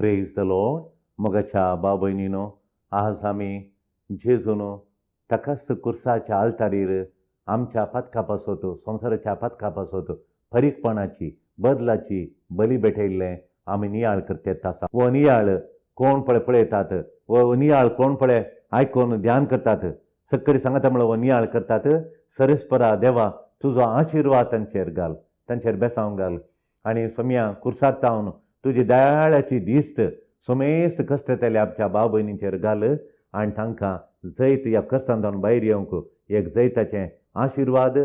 Praise the Lord. मोगाच्या भाव भयणीनो, आज आमी जेजून तकाच कुर्साच्या आल्तारीर आमच्या पथका पासत संवसाराच्या पथका पासत फरीकपणाची बदलाची बली भेटयल्लें आमी नियाळ करतात आसा. वो नियाळ कोण पळयतात, वो नियाळ कोण आयकून ध्यान करतात. सक्कडी सांगता म्हणल्यार वो नियाळ करतात. सरस्परा देवा तुजो आशिर्वाद तांचेर घाल, तांचेर बेसांव घाल. आनी सोम्या कुर्सार तावन तुजी दयाळ्याची दिस्त सोमेस्त कश्टतल्या आमच्या भाव भयणींचेर घाल आनी तांकां जैत ह्या कश्टांतून भायर येवंक एक जैताचें आशिर्वाद,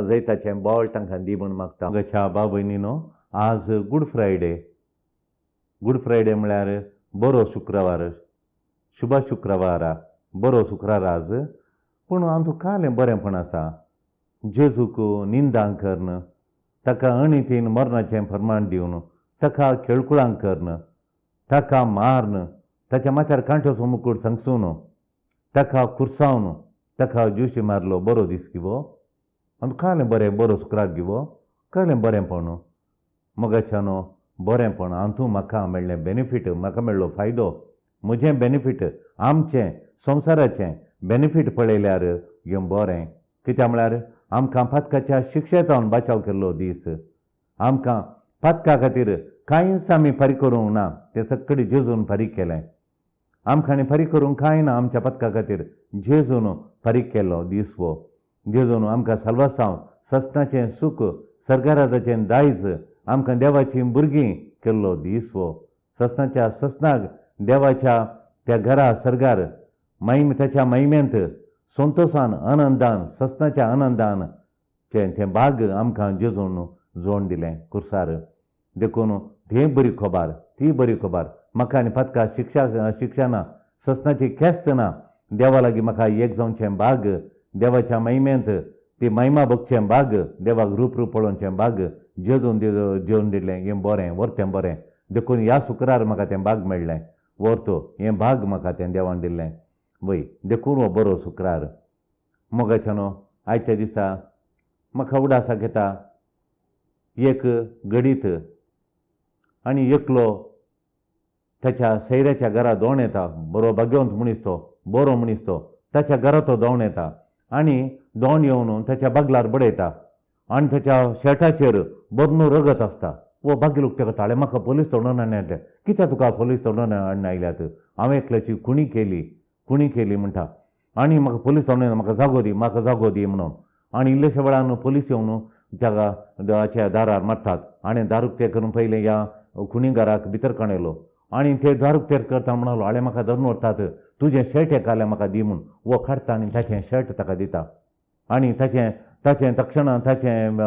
जैताचें बोळ तांकां दी म्हूण मागता. मोगाच्या भाव भयणीनो, आज गूड फ्रायडे. गूड फ्रायडे म्हळ्यार बरो शुक्रवार, शुभ शुक्रवार, बरो शुक्रार आज. पूण हातूंत कालें बरेंपण आसा. जेजूक निंदां करन, ताका अणितीन मरणाचें फर्माण दिवन, ताका खेळकुळांक करन, ताका मारन, ताच्या माथ्यार कांटोचो मुकूट संगसून, ताका कुर्सावन, ताका जुशी मारलो. बरो दीस गिवो. हातूंत कालें बरें, बरो शुक्रार गिवो, कालें बरेंपण. मोगाच्यानो बरेंपण हातूंत म्हाका मेळ्ळें बेनिफीट, म्हाका मेळ्ळो फायदो. म्हजें बेनिफीट, आमचें संवसाराचें बेनिफीट पळयल्यार हें बरें. कित्याक म्हळ्यार आमकां पातकाच्या शिक्षेतावन बचाव केल्लो दीस. आमकां पातका खातीर कांयच आमी फारीक करूंक ना, तें सगळें जेजून फारीक केलें. आमकां आनी फारीक करूंक कांय ना. आमच्या पातका खातीर जेजून फारीक केल्लो दीस वो. जेजून आमकां साल्वासांव, सस्नाचें सूख, सर्गाराजाचें दायज, आमकां देवाचीं भुरगीं केल्लो दीस वो. सस्नाच्या सस्नाक देवाच्या त्या घरा सर्गार ताच्या महिमेंत संतोशान, आनंदान, सस्नाच्या आनंदान तें भाग आमकां जेजून जोडून दिलें कुर्सार. देखून ती बरी खबर, ती बरी खबर. म्हाका आनी पातका शिक्षा ना, सस्नाची केस्त ना. देवा लागीं म्हाका एक जावचें भाग, देवाच्या महिमेंत ती महिमा भोगचें भाग, देवाक रूप पळोवचें भाग जेजून जेवन दिलें. हें बरें, वर्तें बरें. देखून ह्या शुक्रार म्हाका तें भाग मेळ्ळें. व्हरतो हें भाग म्हाका तें देवान दिल्लें. वय देखून हो बरो शुक्रार. मोगाच्यानो, आयच्या दिसा म्हाका उडासाक येता एक गडीत आनी एकलो ताच्या सैऱ्याच्या घरा दोन येता. बरो भाग्यवंत मनीस तो, बरो मनीस तो. ताच्या घरा तो दोन येता आनी दोन येवन ताच्या बागलार बडयता आनी ताच्या शेटाचेर बरो रगत आसता. वो भाग्य लोक ताका ताळे म्हाका पोलीस तोडून हाडले. कित्याक तुका पोलीस तोडून हाडून आयल्यात? हांवें एकल्याची कुणी केली म्हणटा. आनी म्हाका पोलीस तोडून म्हाका जागो दी म्हणून. आनी इल्लेशे वेळान पोलीस येवन ताच्या दारार मारतात आनी दारूक ते करून पयलें ह्या कुणीगाराक भितर काडयलो. आनी ते दारूक तेर करता म्हणलो, हाळे म्हाका धरून व्हरतात, तुजें शर्ट एक जाल्यार म्हाका दी म्हूण. वो काडटा आनी ताचें शर्ट ताका दिता. आनी ताचें तक्षणां ताचें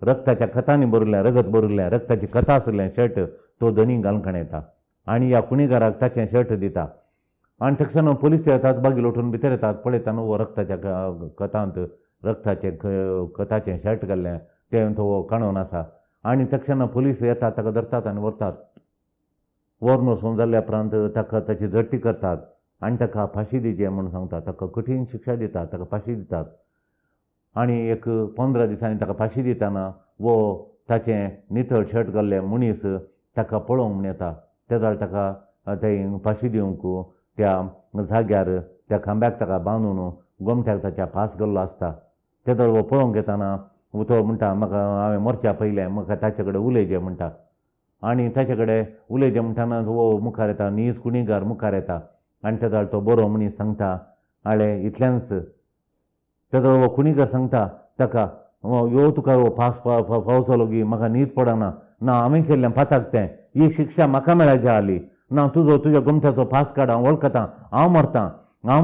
रक्ताच्या कथांनी बरिल्लें, रगत बरिल्लें, रक्ताची कथा आशिल्लें शर्ट तो धनी घालून येता आनी ह्या कुणीगाराक ताचें शर्ट दिता. आनी तक्षण पुलीस येतात, बागी लोटून भितर येतात. पळयतना वो रक्ताच्या कथांत कथाचें शर्ट घाल्लें तें तो काणून आसा. आनी तक्षण पुलीस येतात, ताका धरतात आनी व्हरतात. व्हरून वचून जाल्ल्या उपरांत ताका ताची झडटी करतात आनी ताका फाशी दिजे म्हणून सांगतात. ताका कठीण शिक्षा दितात, ताका फाशी दितात. आनी एक 15 दिसांनी ताका फाशी दितना वो ताचें नितळ शर्ट घाल्लें मनीस ताका पळोवंक म्हूण येता. तेदळ ताका थंय फाशी दिवंक त्या जाग्यार त्या खांब्याक ताका बांदून गोमट्याक ताच्या पास घाल्लो आसता. तेदळ वो पळोवंक येताना तो म्हणटा, म्हाका हांवें मरच्या पयलें म्हाका ताचे कडेन उलयचें म्हणटा. आनी ताचे कडेन उलयचें म्हणटाना वो मुखार येता, नीज कुणीगार मुखार येता. आनी तेदळ तो बरो मनीस सांगता, हाळे इतल्यानच तेदळ वो कुणीगार सांगता ताका, यो तुका पास फावचो गी, म्हाका न्हीद पडना. ना, हांवें केल्लें पाताक तें, ही शिक्षा म्हाका मेळाची आली. ना, तुज्या गोमट्याचो पास काड, हांव वळखतां, हांव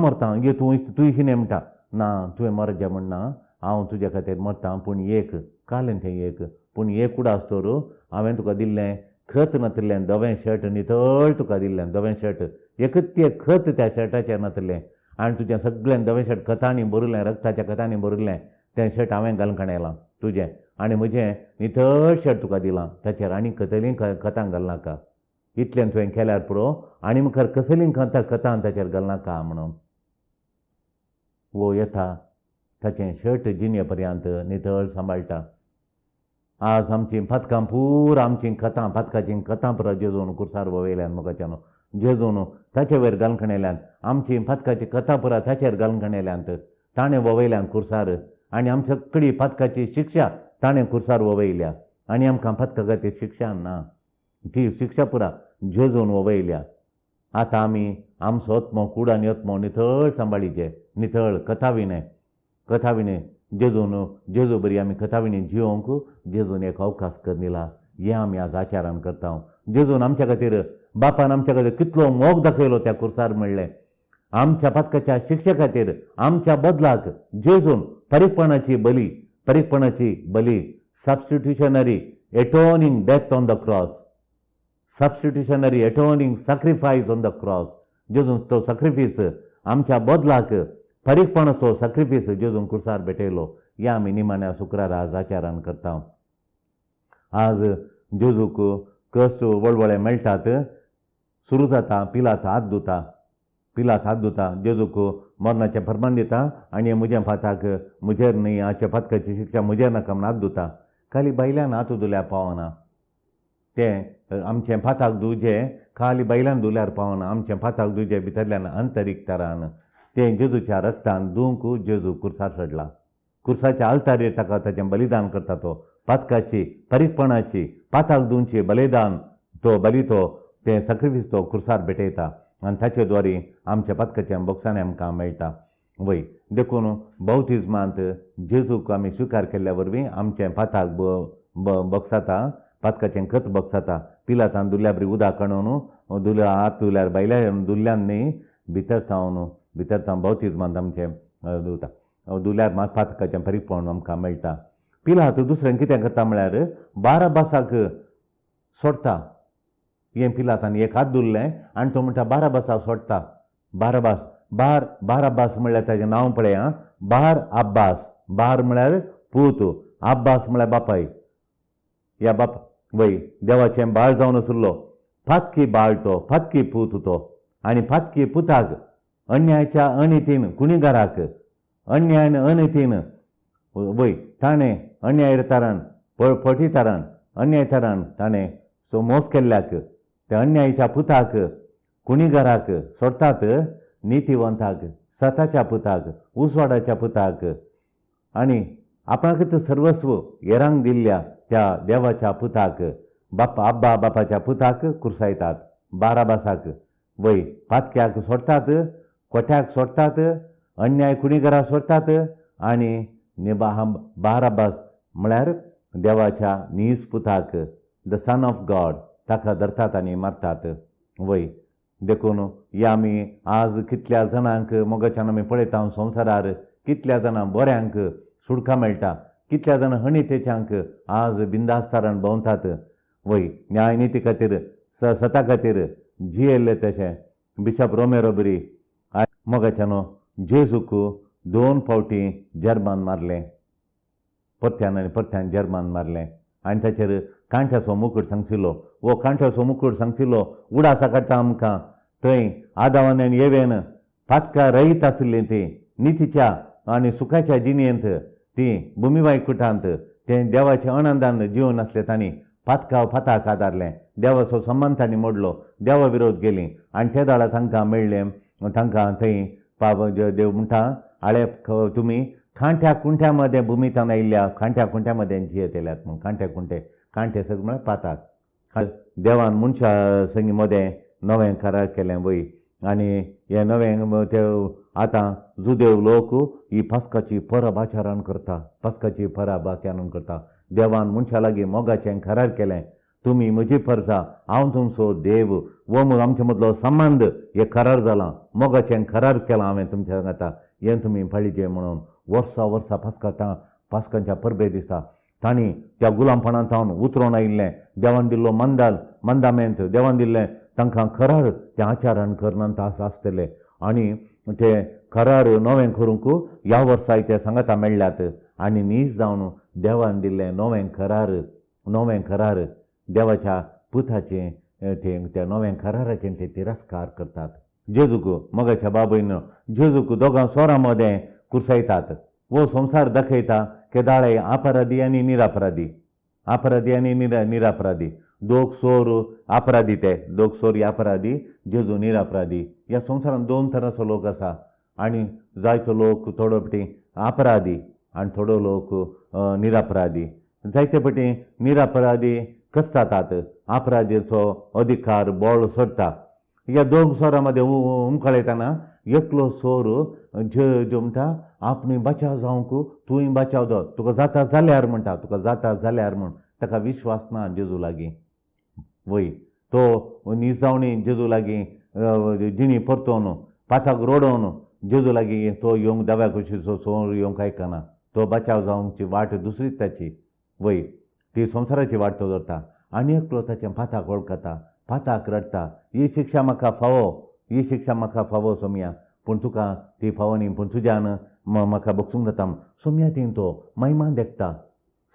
मरतां. ये तूं शिने म्हणटा. ना, तुवें मरचें म्हणना, हांव तुज्या खातीर मरतां. पूण एक कालें तें एक, पूण एक कुडा आसतोर हांवें तुका दिल्लें खत नातिल्लें धवें शर्ट, नितळ तुका दिल्लें धवें शर्ट. एकच तें खत त्या शर्टाचेर नातिल्लें आनी तुजें सगळें धवें शर्ट कथांनी बरिल्लें, रक्ताच्या कथांनी बरिल्लें तें शर्ट हांवें घालून येलां तुजें. आनी म्हजें नितळ शर्ट तुका दिलां, ताचेर आनी कसलीं कथां घालनाका. इतलें तुवें केल्यार पुरो, आनी मुखार कसलीं कथां ताचेर घालनाका म्हणून. वो येता, ताचें शर्ट जिने पर्यंत नितळ सांबाळटा आज आमची पथकां पूर आमची कथां पथकाची कथां पुरो जेजून कुर्सार वयल्यान मोगाच्यान जेजून ताचे वयर घालून आमची पथकाची कथा पुरा ताचेर घालून ताणें वयल्यान कुर्सार आनी आमच्या सगळी पथकाची शिक्षा ताणें कुर्सार वयल्या आनी आमकां पथका खातीर शिक्षा ना ती शिक्षा पुरा जेजून वयल्या. आतां आमी आमचो आत्मो कूड आनी आत्मो नितळ सांबाळीचे नितळ कथाविणे जेजू बरी आमी कथाविणी जिवंक जेजून एक अवकाश करनिला हें आमी आज आचारान करता. जेजून आमच्या खातीर बापान आमच्या खातीर कितलो मोग दाखयलो त्या कुर्सार म्हणलें. आमच्या पथकाच्या शिक्षे खातीर आमच्या बदलाक जेजून परीकपणाची बली substitutionary atoning death on the cross substitutionary atoning sacrifice on the cross जेजून तो सॅक्रिफीस आमच्या बदलाक परीकपणाचो सॅक्रिफीस जेजून कुर्सार भेटयलो हें आमी निमाण्या शुक्रार आज आचारान करता. आज जेजूक कश्ट वळवळे मेळटात. सुरू जाता पिलात हात धुता जेजूक मरणाचें फर्मान दिता आनी म्हज्या पाताक म्हजेर न्ही हाच्या पथकाची शिक्षा म्हजेर नाका म्हूण हात धुता. खाली बायल्यान हात धुल्यार पावना तें आमचें पाताक धुवचें खाली बायल्यान धुल्यार पावना आमचें पाताक धुवचें भितरल्यान आंतरीक तरान तें जेजूच्या रक्तान धुवंक जेजू कुर्सार चडला. कुर्साच्या आल्तारेर ताका ताचें बलिदान करता तो पथकाची परीकपणाची पाताक धुवची बलिदान तो तें सॅक्रिफीस तो कुर्सार भेटयता आनी ताचे द्वारे आमच्या पथकाचें बक्षाणें आमकां मेळटा. वय देखून बौतिजमांत जेजूक आमी स्विकार केल्ल्या वरवीं आमचें पाताक बक्षाता पथकाचें खत बक्षाता. पिलातान धुल्ल्या बरी उदक काडून हात धुल्यार बायल्यान धुल्ल्यान न्ही भितर थावन बौतिजमांत आमचें धुल्यार मात पथकाचें परीकपण आमकां मेळटा. पिलात दुसरें कितें करता म्हळ्यार बाराबासाक सोडता. हें पिलातान एक हात धुल्लें आनी तो म्हणटा बाराबासाक सोडटा. बाराबास म्हळ्यार ताचें नांव पळय आं बार अब्बास. बार म्हळ्यार पूत अब्बास म्हळ्यार बापाय. ह्या वय देवाचें बाळ जावन आसुल्लो फातकी बाळ तो फातकी पूत तो आनी फातकी पुताक अन्यायाच्या अनितीन कुणीगाराक अन्यायान अनितीन वय ताणें अन्यायतारान फटितारान अन्यायतारान ताणें मोस केल्ल्याक त्या अन्यायाच्या पुताक कुणीगाराक सोडतात नितीवंताक सताच्या पुताक उसवाडाच्या पुताक आनी आपणाक सर्वस्व हेरांक दिल्ल्या त्या देवाच्या पुताक अब्बा बापाच्या पुताक कुर्सायतात. बाराबासाक वय पातक्याक सोडतात कोट्याक सोडतात अन्याय कुणीगारा सोडतात आनी बाराबास म्हळ्यार देवाच्या नीज पुताक द सन ऑफ गॉड ताका धरतात आनी मारतात. वय देखून हे आमी आज कितल्या जाणांक मोगाच्यान आमी पळयता संवसारार कितल्या जाणां बऱ्यांक सुडका मेळटा कितल्या जाणां हणितेच्यांक आज बिंदास्तारान भोंवतात. वय न्याय निती खातीर सता खातीर जियेल्ले तशें बिशप रोमेरो बरी मोगाच्यान जेजूक 2 फावटी जर्मान मारलें परत्यान जर्मान मारलें आनी ताचेर कांठ्याचो मुकूट सांगशिल्लो. वो कांठ्याचो मुकूट सांगशिल्लो उडासा काडटा आमकां थंय आदावान आनी येवेन पातकां रहीत आसलीं ती नितीच्या आनी सुखाच्या जिणेंत ती भुमी वायकुटांत तें देवाचें आनंदान जिवन आसलें तांणी पाताक आदारलें. देवाचो संबंद तांणी मोडलो देवा विरोध केली आनी ते दाळा तांकां मेळ्ळें. तांकां थंय देव म्हणटा आळे तुमी खांट्या कुंठ्या मदें भुमीतान आयिल्ल्या खांट्या कुंठ्या मदें जियेत येल्यात म्हूण कांठे सगळे म्हळ्यार पाताक देवान मनशा संगी मदें नवें करार केलें. वय आनी हें नवें ते आतां जुदेव लोक ही पास्काची परब आचारान करता करता. देवान मनशा लागीं मोगाचें करार केलें तुमी म्हजी परजा हांव तुमचो देव वो आमचे मदलो संबंद हें करार जालां मोगाचें करार केलां हांवें तुमच्या वांगडा हें तुमी पाळिचें म्हणून वर्सा पास्कांच्या परबे दिसता तांणी त्या गुलामपणांतावन उतरोवन आयिल्लें देवान दिल्लो मंदामेंत देवान दिल्लें तांकां करार त्या आचारान करनांत आसतले आनी ते करार नवें करूंक ह्या वर्सा ते सांगाता मेळ्ळ्यात आनी नीज जावन देवान दिल्लें नवें करार देवाच्या पुताचें त्या नवें कराराचें ते तिरस्कार करतात. जेजूक मोगाच्या बाबयन जेजूक दोगां स्वरां मदें कुर्सायतात. वो संवसार दाखयता केदाळे अपराधी आनी निरापराधी अपराधी आनी निरापराधी दोग सोर अपराधी ते दोग सोर अपराधी जेजू निरापराधी. ह्या संवसारांत दोन तरांचो लोक आसा आनी जायतो लोक थोडो पटी अपराधी आनी थोडो लोक निरापराधी. जायते पटी निरापराधी कसतात अपराधीचो अधिकार बळ सोडटा. ह्या दोग सोरां मदें उमकळयतना एकलो सोर जो म्हणटा आपणूय बचाव जावंक तूंय बचाव दो तुका जाता जाल्यार म्हणटा तुका जाता जाल्यार म्हण. ताका विश्वास ना जेजू लागीं. वय तो निजावणी जेजू लागीं जिणी परतोवन पाथाक रोडोवन जेजू लागीं तो येवंक देव्या कुशीचो सोर येवंक आयकना. तो बचाव जावंकची वाट दुसरीच ताची. वय ती संवसाराची वाट तो धरता आनी एकलो ताचें पाथाक वळखता पाथाक रडटा ही शिक्षा म्हाका फावो ही शिक्षा म्हाका फावो सोम्या पूण तुका ती फावो न्ही पूण तुज्यान म्हाका बगसूंक जाता. सोम्या थंय तो महिमान देखता.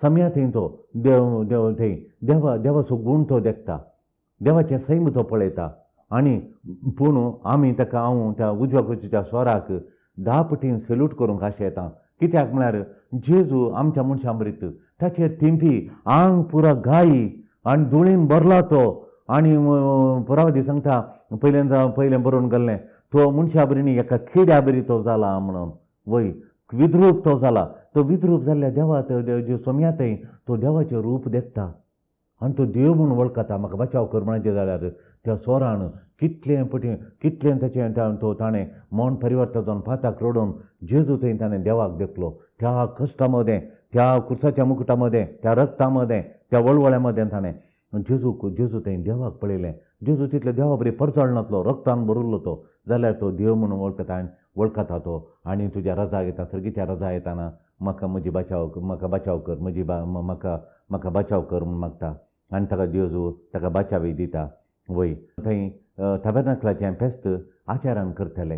सम्या थंय तो देव थंय देवाचो गूण तो देखता. देवाचें सैम तो पळयता. आनी पूण आमी ताका हांव त्या उजव्या कुशीच्या सोराक धा पटीन सेल्यूट करूंक आशें येता. कित्याक म्हळ्यार जेजू आमच्या मनशां बरीत ताचेर थिंपी आंग पुरो घाई आनी धुळीन भरला तो. आनी पुरावदी सांगता पयलें बरोवन गेल्लें तो मनशा बरी न्ही एका किड्या बरी तो जाला म्हणून. वय विद्रूप तो जाला. तो विद्रूप जाल्ल्या देवा सोम्या थंय तो देवाचें रूप देखता आनी तो देव म्हणून वळखता. म्हाका बचाव कर म्हणचे जाल्यार त्या सोरान कितलें ताचें तो ताणें मन परिवर्तन जावन पाथाक रडोवन जेजू थंय ताणें देवाक देखलो. त्या कश्टा मदें त्या कुर्साच्या मुकुटा मदें त्या रक्ता मदें त्या वळवळ्या मदें ताणें जेजू थंय देवाक पळयलें. जेजू तितले देवा बरी परचड नासलो रक्तान भरिल्लो तो जाल्यार तो देव म्हणून वळखता तो. आनी तुज्या रजा येता सर्गीच्या रजा येताना म्हाका बचाव कर म्हाका बचाव कर म्हूण मागता आनी ताका जेजू ताका बचावी दिता. वय थंय ताबेर्नाकलाचें फेस्त आचारान करतले.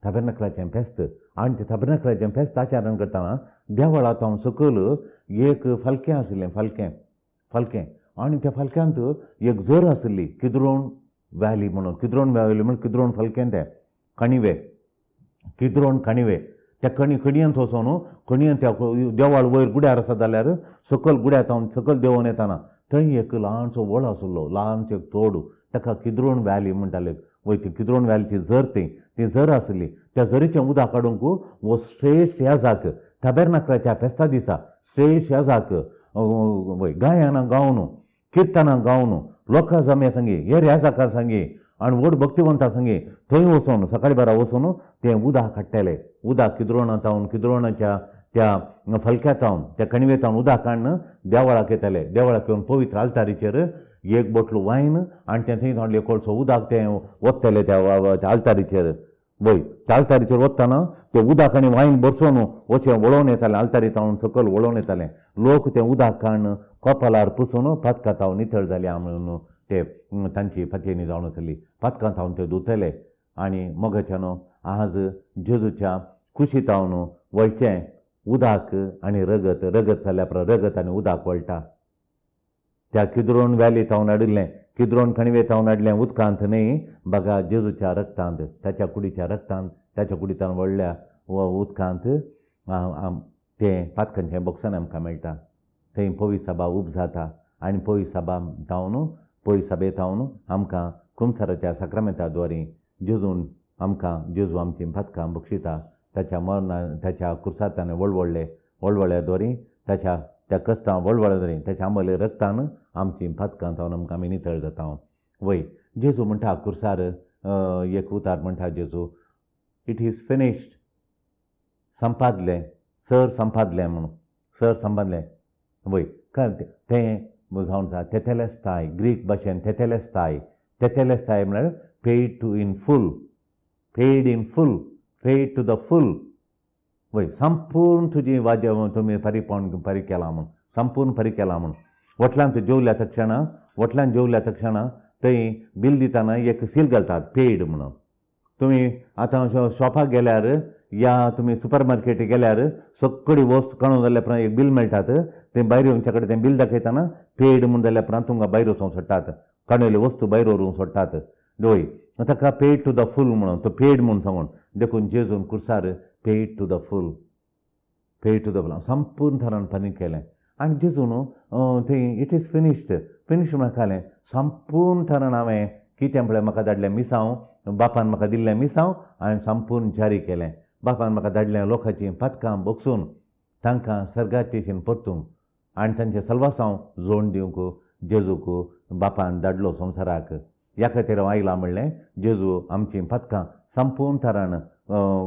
ताबेर्नाकलाचें फेस्त आनी तें ताबेर्नाकलाचें फेस्त आचारान करतना देवळांत सकयल एक फालकें आशिल्लें फालकें आनी त्या फालक्यांत एक जर आशिल्ली किद्रोन व्हॅली म्हणून. किद्रोन व्हॅली म्हण किद्रोन फालकें तें किद्रोन कणिवे त्या कणयेंत वचोन कणयेंत त्या देवाळ वयर गुड्यार आसा जाल्यार सकयल गुड्यांत सकयल देंवोन येताना थंय एक ल्हानसो व्हळ आशिल्लो ल्हानशें तोड ताका किद्रोन व्हॅली म्हणटाले. वय ती किद्रोन व्हॅलीची जर ती जर आशिल्ली त्या जरीचें उदक काडूंक वो श्रेश्ठ याजाक ताबेर्नाकलाच्या फेस्ता दिसा श्रेश्ठ याजाक वय गायनां गावन किर्तनां गावन लोकां जम्या सांगी हेर याजाकां सांगी आनी व्हड भक्तिवंतां सांगी थंय वचून सकाळीं बारा वचून तें उदक काडटलें. उदक किद्रोणाच्या त्या फलक्यांतावन त्या कणिवेतावन उदक काडून देवळाक येतले. देवळाक येवन पवित्र आल्तारीचेर एक बोटलो वायन आनी तें थंय थोडलें कोळसो उदक तें ओततलें त्या आल्तारीचेर. वय त्या आल्तारीचेर वतना तें उदक आनी वायन बरसून अशें वळोवन येतालें. आल्तारीतावन सकयल वळोवन येतालें. लोक तें उदक काडून कपालार पुसून पातकांतावन नितळ जाल्या म्हणून ते तांची फातयेनी जावन आसली. पातकांतावन ते धुतले आनी मोगाच्यान आज जेजूच्या कुशीतावन वळचें उदक आनी रगत जाल्या रगत आनी उदक वळटा. त्या किद्रोन व्हॅलीतावन हाडिल्लें किद्रोन कणिवेतावन हाडलें उदकांत न्ही बघा जेजूच्या रक्तांत ताच्या कुडीच्या रक्तांत ताच्या कुडींतल्यान वळल्या उदकांत तें पातकांचें बॉक्सान आमकां मेळटा. थंय पवी सभा उब जाता आनी पवी सभेतावन आमकां कुमसाराच्या साक्रामेंता द्वारे जेजू आमची पातकां बक्षिता. ताच्या कुर्सार ताणें वळवळ्या द्वारे त्या कश्टां वळवळ्या द्वारे ताच्या आंबले रक्तान आमची पातकां तावन आमकां आमी नितळ जाता. वय जेजू म्हणटा कुर्सार एक उतार म्हणटा जेजू इट इज फिनिश्ड संपादलें संपादलें म्हणून संपादलें. वय तें जावन आसा तेतेलेस्ताय ग्रीक भाशेन तेतेलेस्ताय म्हळ्यार पेड टू द फूल. वय संपूर्ण तुजी तुमी फारीक केलां म्हूण संपूर्ण फारीक केलां म्हूण. वटल्यांत जेवल्या तक्षणा थंय बील दितना एक सील घालतात पेड म्हणून. तुमी आतां शॉपाक गेल्यार या तुमी सुपर मार्केटीक गेल्यार सगळी वस्त काणून जाल्या उपरांत एक बील मेळटात. तें भायर येवच्या कडेन तें बील दाखयतना पेड म्हूण जाल्या उपरांत तुमकां भायर वचूंक सोडटात. काणयल्यो वस्तू भायर व्हरूंक सोडटात. वय ताका पेड टू द फूल म्हणून तो पेड म्हूण सांगून देखून जेजून कुर्सार पेड टू द फूल संपूर्ण तरान फारीक केलें. आनी जेजू न्हू थंय इट इज फिनिश्ड म्हण खालें. संपूर्ण तरान हांवें कितें पळय म्हाका धाडलें मिसांव, बापान म्हाका दिल्लें मिसांव हांवें संपूर्ण जारी केलें. बापान म्हाका धाडलें लोकांचीं पथकां बगसून तांकां सर्गात दिशेन परतूंक आनी तांचें सल्वासांव जोड दिवंक जेजूक बापान धाडलो संवसाराक. ह्या खातीर हांव आयलां म्हणलें जेजू आमचीं पथकां संपूर्ण तरान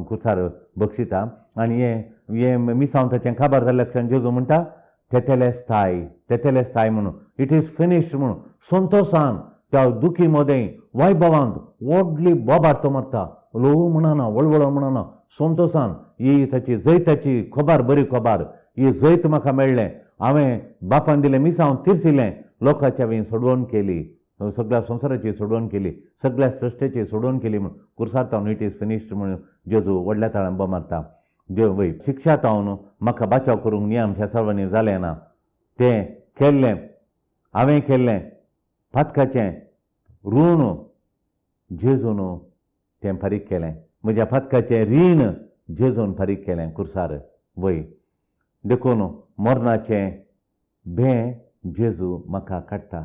खुर्सार बक्षिता. आनी हें मिसांव ताचें काबार जाल्ल्या क्षण जेजू म्हणटा तेतेलेस्ताय म्हणून इट इज फिनिश्ड म्हणून संतोशान त्या दुखी मोदें वैभवांत व्हडली बोबार तो मारता. लो म्हणना, वळवळ म्हणना, संतोशान ही ताची जैताची खोबार, बरी खोबार, ही जैत म्हाका मेळ्ळें. हांवें बापान दिलें मिसांव तिरसिलें, लोकांच्या हांवें सोडवण केली, सगळ्या संवसाराची सोडवण केली, सगळ्या सृश्टेची सोडवण केली म्हणून खुर्सार तावन इट इज फिनिश्ड म्हणून जेजू व्हडल्या ताळ्यान मारता. वय शिक्षा तावन म्हाका बाचाव करूंक न्ही आमच्या सर्वांनी जालें ना. तें केल्लें हांवें केल्लें पथकाचें ऋण जेजून तें फारीक केलें. म्हज्या पथकाचें रीण जेजून फारीक केलें खुर्सार. वय देखून मरणाचें भें जेजू म्हाका काडटा.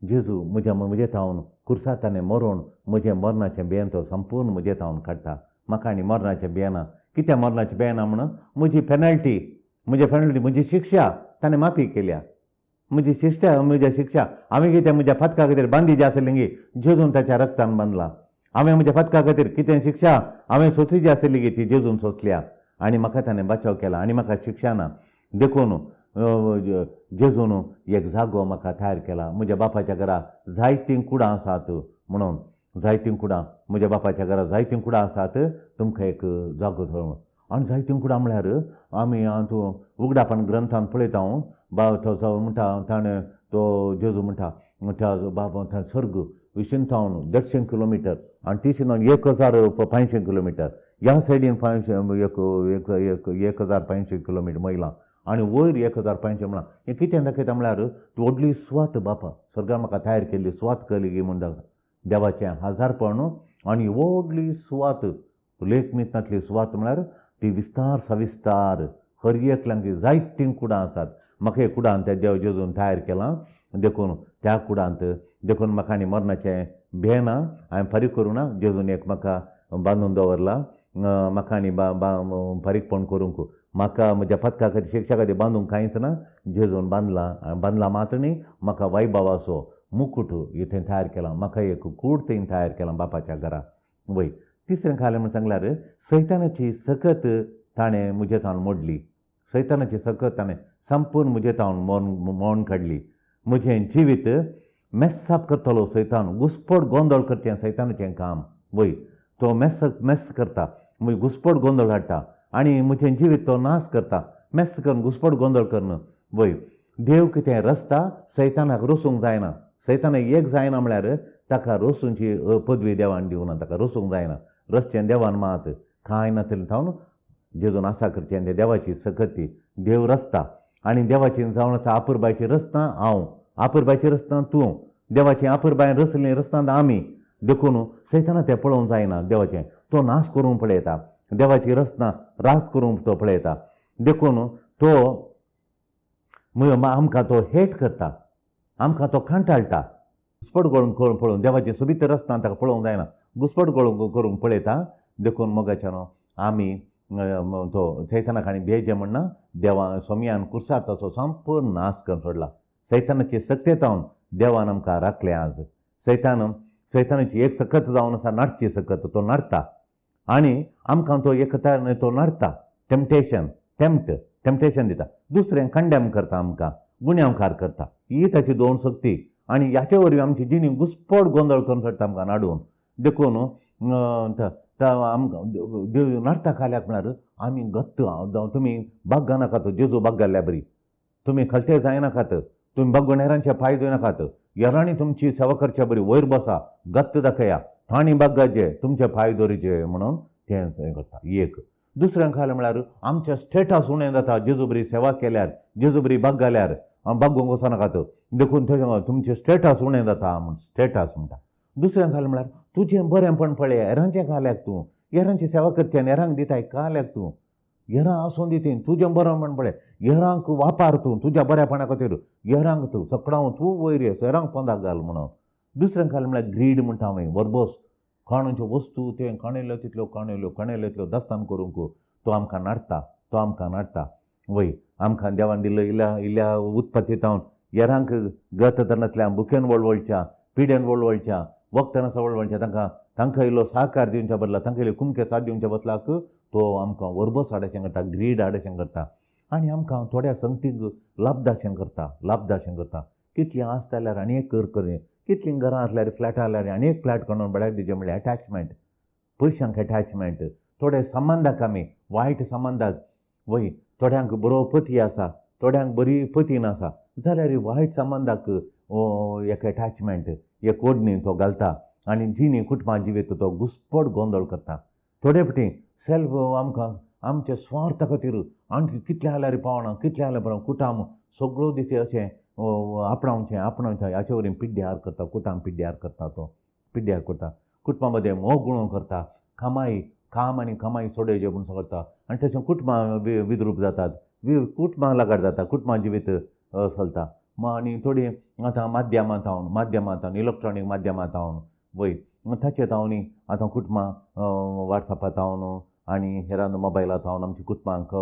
जेजू म्हजे तावन खुर्सार ताणें मरून म्हजें मरणाचें भें तो संपूर्ण म्हजे तावन काडटा. म्हाका आनी मरणाचें भें ना. कित्याक मरणाचें भें ना म्हणून म्हजी शिक्षा ताणें माफी केल्या. म्हजी शिक्षा हांवें कितें म्हज्या पथका खातीर बांदी जी आसली गी जेजून ताच्या रक्तान बांदला. हांवें म्हज्या पथका खातीर कितें शिक्षा हांवें सोंसची आसली गी ती जेजून सोंसल्या आनी म्हाका ताणें बचाव केला आनी म्हाका शिक्षा ना. देखून जेजून एक जागो म्हाका तयार केला. म्हज्या बापाच्या घरा जायतीं कुडां आसात म्हणून जायतीं कुडां म्हज्या बापाच्या घरा जायतीं कुडां आसात, तुमकां एक जागो थळ. आनी जायतीं कुडां म्हळ्यार आमी तूं उगडापण ग्रंथान पळयता तो म्हणटा ताणें तो जेजू म्हणटा त्या बाबा थंय सर्ग विशिंतावन 150 किलोमिटर आनी तिशीन 1500 किलोमिटर, ह्या सायडीन 1500 किलोमिटर मैलां आनी वयर 1500 म्हणा. हें कितें दाखयता म्हळ्यार तूं व्हडली स्वात बापा सर्गान म्हाका तयार केल्ली स्वात केली गी म्हण देवाचें हजारपण आनी व्हडली स्वात लेखमितांतली स्वात म्हळ्यार ती विस्तार सविस्तार हर एकल्यांक जायतीं कुडां आसात. म्हाका एक कुडांत त्या देव जेजून तयार केलां. देखून त्या कुडांत देखून म्हाका आनी मरणाचें भें ना. हांवें फारीक करूं ना. जेजून एक म्हाका बांदून दवरला. म्हाका आनी फारीकपण करूंक म्हाका म्हज्या पथका खातीर शिक्षा खातीर बांदूंक कांयच ना. जेजून बांदला मात न्ही म्हाका वैभवाचो मुकूट थंय तयार केला. म्हाका एक कूड थंय तयार केलां बापाच्या घरा. वय तिसरें खालें म्हण सांगल्यार सैतानाची सकत ताणें म्हजे तावन मोडली. सैतानाची सकत ताणें संपूर्ण म्हजे तावन मोडून काडली. म्हजें जिवीत मेस्साप करतलो सैतान. घुसपट गोंदळ करचें सैतानाचें काम. वय तो मेस्स करता, घुसपट गोंदळ हाडटा आनी म्हजें जिवीत तो नाश करता. मेस्स करून घुसपट गोंदळ करन. वय देव कितें रचता सैतानाक रोसूंक जायना. सैतानाक एक जायना म्हळ्यार ताका रोसूंची पदवी देवान दिवना. ताका रोसूंक जायना. रचचें देवान मात कांय ना तरी थावन जेजून आसा करचें तें देवाची सकत ती. देव रचता आनी देवाची जावन आसा आपुरबायची रचना हांव, आपुरबायची रचना तूं, देवाची आपुरबायन रचलीं रचना आमी. देखून सैताना तें पळोवंक जायना. देवाचें तो नाश करूंक पळयता. देवाची रचना रास करूंक तो पळयता. देखून तो आमकां तो हेट करता, आमकां तो कांटाळटा. घुसपट गोळून पळोवन देवाची सुबित रचना ताका पळोवंक जायना. घुसपट गोळून करूंक पळयता. देखून मोगाच्यान आमी तो सैतानाक आनी भेजे म्हणना देवा सोमयान कुर्सार ताचो संपूर्ण नाश करून सोडला. सैतानाची सक्तेतावन देवान आमकां राखलें. आज सैतानाची एक सकत जावन आसा नाटची सकत. तो नाडटा आनी आमकां तो एक तो नाडटा. टेम्पटेशन दिता. दुसरें कंडेम करता, आमकां गुन्यांवकार करता. ही ताची दोन सक्ती आनी ह्याचे वरवीं आमची जिणी घुसपट गोंदळ करून सोडटा आमकां नाडून. देखून आमकां देव नाडटा काल्याक म्हळ्यार आमी गत्त तुमी बाग नाकात. जेजू बाग घाल्ल्या बरी. तुमी खलते जायनाकात. तुमी बागून हेरांचे पांय धुयनाकात. हेरांनी तुमची सेवा करच्या बरी वयर बसा, गत्त दाखया, थाणी बागाचे तुमचे पांय दवरीचे म्हणून तें करता. एक दुसऱ्यां खालें म्हळ्यार आमचें स्टेटस उणें जाता. जेजू बरी सेवा केल्यार, जेजू बरी बाग घाल्यार बागोवंक वचनाकात. देखून थंय तुमचें स्टेटस उणें जाता म्हूण स्टेटस म्हणटा. दुसऱ्यां खालें म्हळ्यार तुजें बरेंपण पळय हेरांचें काल्याक तूं हेरांची सेवा करचें आनी हेरांक दिताय काल्याक तूं हेरां आसूं दितीं तुजें बरों म्हण पळय, हेरांक वापार तूं तुज्या बऱ्यापणा खातीर, हेरांक तूं सकाळां तूं वयर ये, हेरांक पंदाक घाल म्हणून. दुसरें खालें म्हळ्यार ग्रीड म्हणटा हांवें, वरबोस कोणाच्यो वस्तू ते काणयल्यो तितल्यो काणयल्यो दास्तान करूंक तो आमकां नाडटा. वय आमकां देवान दिल्लो इल्ल्या उत्पत्तींतावन हेरांक गततनांतल्यान बुकेन वळवळच्या, पिड्यान वळवळच्या, वखदां आसा वळवळच्या, तांकां इल्लो सहकार दिवच्या बदला, तांकां इल्ले कुमके साथ दिवच्या बदलाक तो आमकां वरबोस हाडशें करता, ग्रीड हाडशें करता आनी आमकां थोड्या संगतीक लाभदाशें करता. कितलीं आस्त जाल्यार आनी एक कर, कितलीं घरां आसल्यार फ्लॅटां आसल्यार आनी एक फ्लॅट कोणून बेळ्याक दिचें म्हणल्यार अटॅचमेंट, पयशांक अटॅचमेंट, थोडे संबंदाक आमी वायट संबंदाक, वय थोड्यांक बरो पती आसा, थोड्यांक बरी पती नासा जाल्यार वायट संबंदाक एक अटॅचमेंट, एक ओडणी तो घालता आनी जिणी कुटुंबां जिवीत तो घुस्पट गोंदळ करता. थोडे फावटी सेल्फ आमकां आमच्या स्वार्था खातीर आणकी कितले जाल्यार पावना, कितले जाल्यार पावना, कुटाम सगळो दीस अशें आपणावचें हाचे वरवीं पिड्ड्यार करता, कुटाम पिड्ड्यार करता, तो पिड्ड्यार करता, कुटुंबा मदें मोग गुणो करता, काम आनी कमाई सोडयचें म्हूण करता आनी तशें कुटुंबां विद्रूप जातात, कुटुंबां लागाड जाता, कुटुंबां जिवीत चलता. आनी थोडीं आतां माध्यमांत इलेक्ट्रॉनीक माध्यमांत वय ताचे तावनी आतां कुटुंबां वॉट्सॅपांत आनी हेरान मोबायलांत आमच्या कुटुंबांक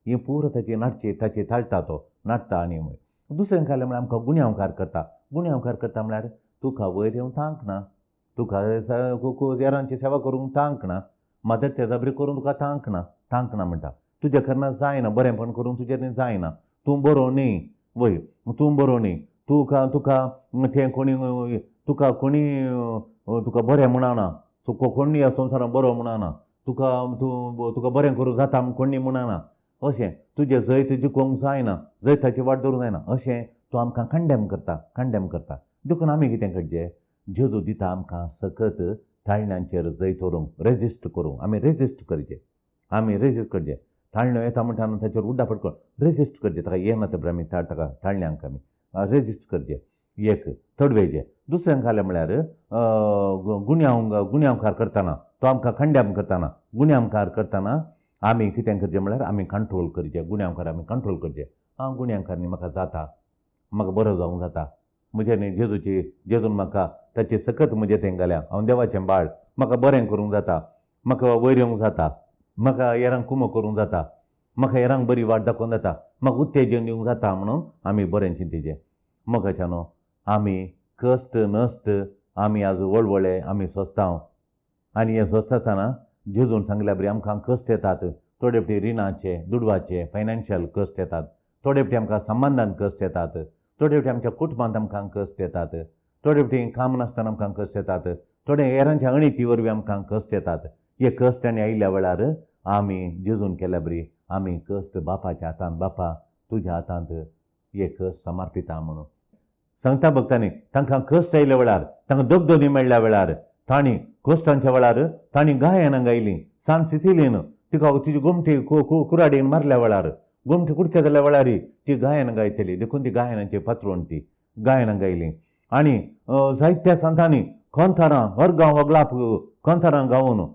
ही पुरो ताची नाडटा आनी वय. दुसरें खालें म्हळ्यार आमकां गुण्यावकार करता म्हळ्यार तुका वयर येवन तांक ना, तुका हेरांची सेवा करूंक तांक ना, मदत तेजाबरी करूंक तुका तांक ना म्हणटा. तुजे कडल्यान जायना, बरेंपण करूंक तुजें जायना, तूं बरो न्ही, वय तूं बरो न्ही, तुका तें कोणी तुका बरें म्हणना, तुका कोणी ह्या संवसारांत बरो म्हणना, तुका बरें करूंक जाता म्हूण कोणी म्हणना, अशें तुजें जैत जिखोवंक जायना, जैताची वाट धरूंक जायना, अशें तूं आमकां कंडेम करता. देखून आमी कितें करचें, जेजू दिता आमकां सकत ताळण्यांचेर जैत व्हरूंक, रेजिस्ट करूंक, आमी रेजिस्ट करचें. ताळण्यो येता म्हणटा ताचेर उड्डापट करून रेजिस्ट करचें, ताका येना ते आमी ताका ताळण्यांक आमी रेजिस्ट करचें, एक थडवेचें. दुसरें जालें म्हळ्यार गुण्यावकार करतना, तो आमकां कंडेम करतना, गुण्यावकार करतना आमी कितें करचें म्हळ्यार आमी कंट्रोल करचें, गुण्यावकार आमी कंट्रोल करचें. गुण्यावकार न्ही म्हाका जाता, म्हाका बरो जावंक जाता, म्हजें न्ही जेजून म्हाका ताचे सकत म्हजें तें घाल्या, हांव देवाचें बाळ, म्हाका बरें करूंक जाता, म्हाका वयर येवंक जाता, म्हाका हेरांक कुमो करूंक जाता, म्हाका हेरांक बरी वाट दाखोवंक जाता, म्हाका उत्तेजन दिवंक जाता म्हणून आमी बरें चिंतेचें. मोगाच्यानो आमी कश्ट नश्ट आमी आज वळवळे आमी सोंसतांव आनी हें सोंसताना जेजून सांगल्या बरी आमकां कश्ट येतात, थोडे फावटी रिणाचे, दुडवाचे, फायनान्शियल कश्ट येतात, थोडे फावटी आमकां संबंदान कश्ट येतात, थोडे फावटी आमच्या कुटुंबांत आमकां कश्ट येतात, थोडे फावटी काम नासतना आमकां कश्ट येतात, थोडे हेरांच्या अणिती वरवीं आमकां कश्ट येतात. हे कश्ट आनी आयिल्ल्या वेळार आमी जेजून केल्या बरी आमी कश्ट बापाच्या हातांत, बापा तुज्या हातांत हे कश्ट समर्पिता म्हणून सांगता. भक्तांनी तांकां कश्ट आयिल्ल्या वेळार, तांकां दगदगी मेळ्ळ्या वेळार, तांणी कश्टांच्या वेळार तांणी गायनां गायलीं. सान सिसिलीन तिका तिची गोमटी कुराडीन मारल्या वेळार, गोमटी कुडके जाल्ल्या वेळार ती गायनां गायतली. देखून ती गायनांची पात्रोण ती गायनां गायलीं. आनी जायत्या संतांनी खोंथारां हर गांव वगलाप खोंथारां गावून,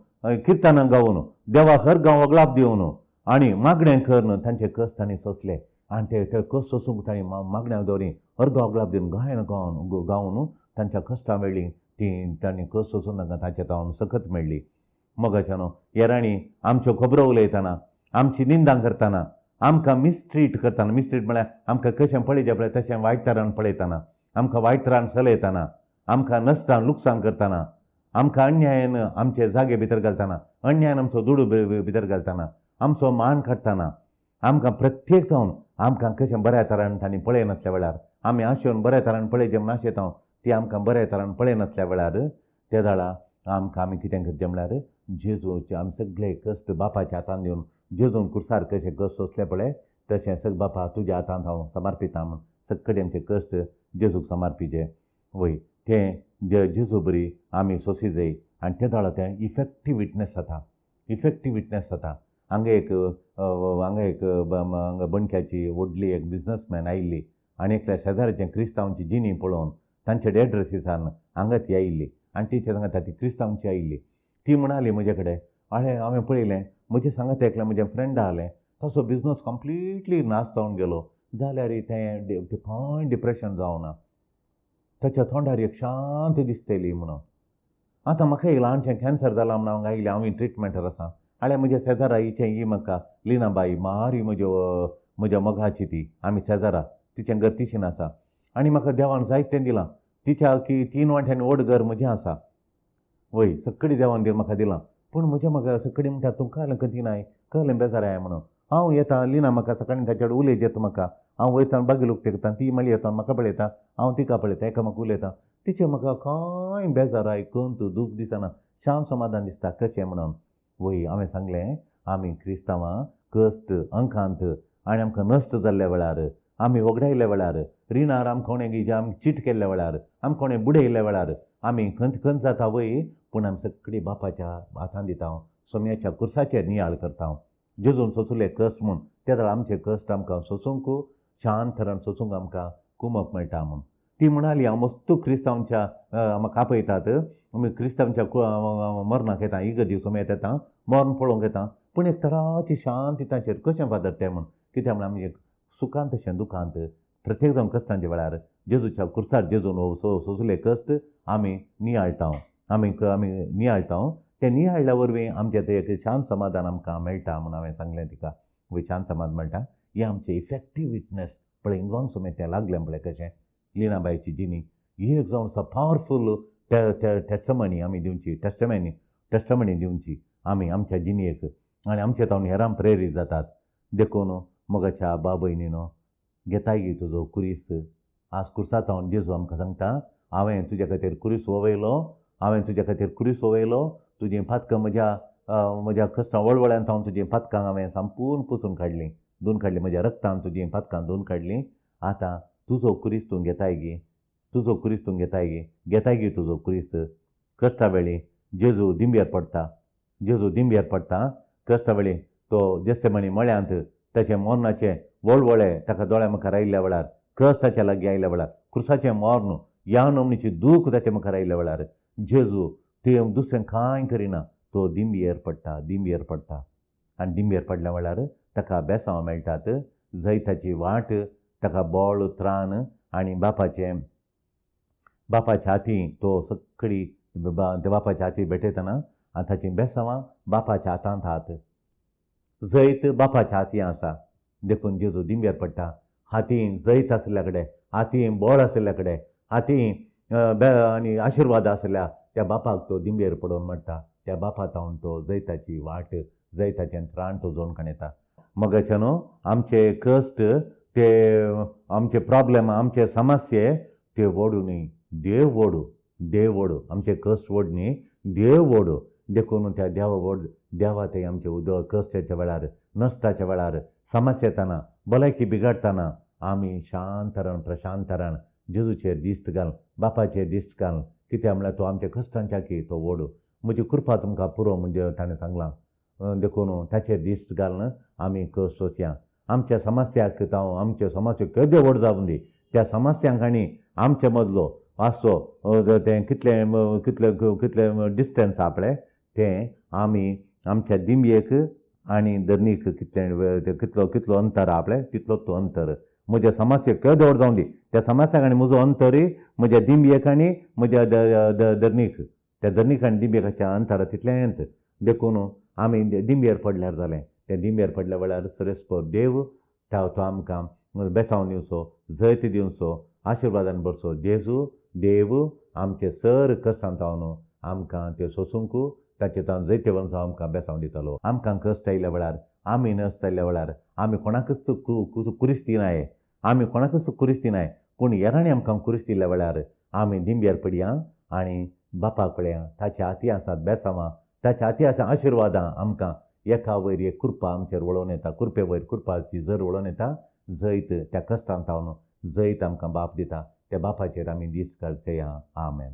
किर्तनां गावून, देवाक हर गांव वगलाप दिवन आनी मागणें करून तांचे कश्ट तांणी सोंसले. आनी ते कश्ट सोंसूंक तांणी मागण्या दवरी हर गांव वगलाप दिवन गायनां गावून तांच्या कश्टां वेळी तांणी कश्ट सोंसून तांकां ताचे तावन सकत मेळ्ळी. मोगाच्यानो हेरांनी आमच्यो खबरो उलयतना, आमची निंदा करतना, आमकां मिसट्रीट करतना, मिसट्रीट म्हळ्यार आमकां कशें पळयचें पळय तशें वायट तरान पळयतना, आमकां वायट तरान चलयतना, आमकां नश्टान लुकसाण करतना, आमकां अन्यायान आमचे जागे भितर घालतना, अन्यायान आमचो दुडू भितर घालतना, आमचो मान काडटना, आमकां प्रत्येक जावन आमकां कशें बऱ्या तरान तांणी पळयनासल्या वेळार आमी आशेवन बऱ्या तरान पळयचें म्हूण आशेतां, ती आमकां बऱ्या तरान पळयनासल्या वेळार त्या दाळा आमी कितें करचें म्हळ्यार जेजूचे आमी सगळे कश्ट बापाच्या हातान दिवन जेजून कुर्सार कशें कश्ट सोंसले पळय तशें सगळें बापा तुज्या हातांत हांव समर्पितां म्हूण सगळे आमचे कश्ट जेजूक समर्पिचे. वय तें जेजू बरी आमी सोंसी जाय आनी त्या दाळा तें इफेक्टीव विटनेस जाता. हांगा एक बणक्याची व्हडली एक बिझनसमॅन आयिल्ली आनी एकल्या शेजाऱ्याचें क्रिस्तांवांची जिणी पळोवन तांचे एड्रेसीसान हांगा ती आयिल्ली आनी तिचे सांगता ती क्रिस्तांवांची आयिल्ली. ती म्हणाली म्हजे कडेन हांवें पळयलें म्हजें सांगत एकलें म्हजें फ्रेंड आसलें तसो बिझनस कंप्लिटली नाश जावन गेलो जाल्यार तें खंय डिप्रेशन जावना ताच्या तोंडार एक शांत दिसतली म्हणून. आतां म्हाका एक ल्हानशें कॅन्सर जालां म्हणून हांव आयिल्लें हांव ट्रिटमेंटार आसां. हाल्या म्हज्या शेजारा हिचें ही म्हाका लिनाबाई मारी म्हज्या मोगाची ती आमी शेजारा तिचें घर तिशीन आसा आनी म्हाका देवान जायतें दिलां. तिच्या की 3 वाट्यांनी व्हड घर म्हजें आसा. वय सगळी देवान म्हाका दिलां. पूण म्हज्या म्हाका सगळीं म्हणटा तुमकां जालें कधी नाय कहलें बेजाराय म्हणून. हांव येता लिना म्हाका सकाळीं ताचे कडेन उलयत येता म्हाका. हांव वयतां बागी लोक तेगता ती मागीर येता म्हाका पळयता हांव तिका पळयता एकामेक उलयता. तिचें म्हाका खंय बेजाराय कंत दूख दिसना शांत समाधान दिसता कशें म्हणून. वय हांवें सांगलें आमी क्रिस्तांवां कश्ट अंकांत आनी आमकां नश्ट जाल्ल्या वेळार आमी वगडायल्ल्या वेळार रिणार आमकां कोणें आमी चीट केल्ल्या वेळार आमकां कोणें बुडयल्ल्या वेळार आमी खंत जाता वय पूण आमी सगळीं बापाच्या हातान दिता हांव सोम्याच्या कुर्साचेर नियाळ करता हांव. जेजून सोंसले कश्ट म्हूण त्या वेळार आमचे कश्ट आमकां सोंसूंक शांतरान सोंसूंक आमकां कुमक मेळटा म्हूण. ती म्हणाली हांव मस्त क्रिस्तांवच्या म्हाका आपयतात आमी क्रिस्तांवच्या मरणाक येता इगर्जी सोम्यात येता मरण पळोवंक येता पूण एक तराची शांती ताचेर कशें फादर तें म्हूण कित्याक म्हळ्यार आमी सुखांत तशें दुखांत प्रत्येक जावन कश्टांच्या वेळार जेजूच्या कुर्सार जेजून सोंसले कश्ट आमी नियाळटा आमी नियाळटा. तें नियाळ्ळ्या वरवीं आमचें तें एक शांत समाधान आमकां मेळटा म्हूण हांवें सांगलें तिका. वय शांत समाधान मेळटा हें आमचें इफेक्टीव विटनस पळय इंगोंग सोमें तें लागलें पळय कशें लिनाबायची जिणी ही एक जावन आसा पावरफूल टेस्टमनी आमी दिवची टेस्टमनी दिवची आमी आमच्या जिणयेक आनी आमचे तावन हेरांक प्रेरीत जातात. देखून मोगाच्या बा भयणीनो घेताय गी तुजो कुरीस आज कुर्सांत हांव जेजू आमकां सांगता हांवें तुजे खातीर कुरीस वोवयलो तुजीं पातकां म्हज्या कश्टां वळवळ्यांत हांव तुजीं पातकां हांवें संपूर्ण पुसून काडलीं धुवन काडलीं म्हज्या रक्तान तुजीं पातकां धुवन काडलीं. आतां तुजो कुरीस तूं घेताय गी घेताय गी तुजो कुरीस. कश्टा वेळी जेजू दिंब्यार पडटा कश्टा वेळी तो जेस्तेमणी मळ्यांत ताचे मरणाचे वळवळे ताका दोळ्या मुखार आयिल्ल्या वेळार कश्ट ताच्या लागीं आयिल्ल्या वेळार कुर्साचें मरण ह्या नमनीची दूख ताच्या मुखार आयिल्ल्या वेळार जेजू तें दुसरें कांय करिना तो दिंब्येर पडटा आनी दिंब्येर पडल्या वेळार ताका बेसांव मेळटात जैताची वाट ताका बोळ त्राण आनी बापाच्या हातीं तो सगळी बापाच्या हातीं भेटयतना ताची बेसांवां बापाच्या हातांत आसात. जैत बापाच्या हातीं आसा. देखून जेजू दिंब्यार पडटा हातीं जैत आसल्या कडेन हातीं बोळ आसल्या कडेन हातीं आनी आशिर्वाद आसल्या त्या बापाक तो दिंब्येर पडोवन म्हणटा त्या बापा तावन तो जैताची वाट जैताचें त्राण तो जोडून येता. मोगाच्यानो आमचे कश्ट ते आमचे प्रॉब्लेम आमचे समस्ये ते वोडू न्ही देव वोडू आमचे कश्ट वोड न्ही देव वोडू. देखून त्या देवा ते आमचे कश्टाच्या वेळार नश्टाच्या वेळार समस्या येतना भलायकी बिगाडतना आमी शांतरान प्रशांतरान जेजूचेर दिश्ट घाल बापाचेर दिश्ट घाल कित्याक म्हळ्यार तो आमच्या कश्टांच्या की तो वोडू म्हजी कृपा तुमकां पुरो म्हणजे ताणें सांगलां. देखून ताचेर दिश्ट घालून आमी कश्ट सोंसया. आमच्या समस्याक आमच्यो समस्या केदे व्हड जावं दी त्या समस्यांक आनी आमचे मदलो आसचो तें कितलें डिस्टन्स आहा पळय तें आमी आमच्या दिंब्येक आनी धरणीक कितलो अंतर आहा पळय तितलोच तो अंतर म्हज्या समस्या केदे व्हड जावं दी त्या समस्यांक आनी म्हजो अंतरूय म्हज्या दिंब्येक आनी म्हज्या धरणीक त्या धरणीक आनी दिंब्येकाच्या अंतरा तितलेंच. देखून आमी दिंब्येर पडल्यार जालें त्या दिंब्येर पडल्या वेळार सरेस्पर देव तो आमकां बेसांव दिवचो जैत दिवचो आशिर्वादान भरचो. जेजू देव आमचे सर कश्टांत तावन आमकां त्यो सोंसूंक ताचे तावन जैते वचून आमकां बेसांव दितलो. आमकां कश्ट आयिल्ल्या वेळार आमी नश्ट जाल्ल्या वेळार आमी कोणाकच कुरीस दिनाय पूण हेरांनी आमकां कुरीस दिल्ल्या वेळार आमी दिंब्यार पडया आनी बापाक पळया ताच्या हातीं आसात बेसांवां ताच्या हातीं आसा आशिर्वादां आमकां एका वयर एक कृपा आमचेर वळोवन येता कृपे वयर कृपाची जर वळोवन येता जैत त्या कश्टांत तावन जैत आमकां बाप दिता त्या बापाचेर आमी दीस घालचेया. आमेन.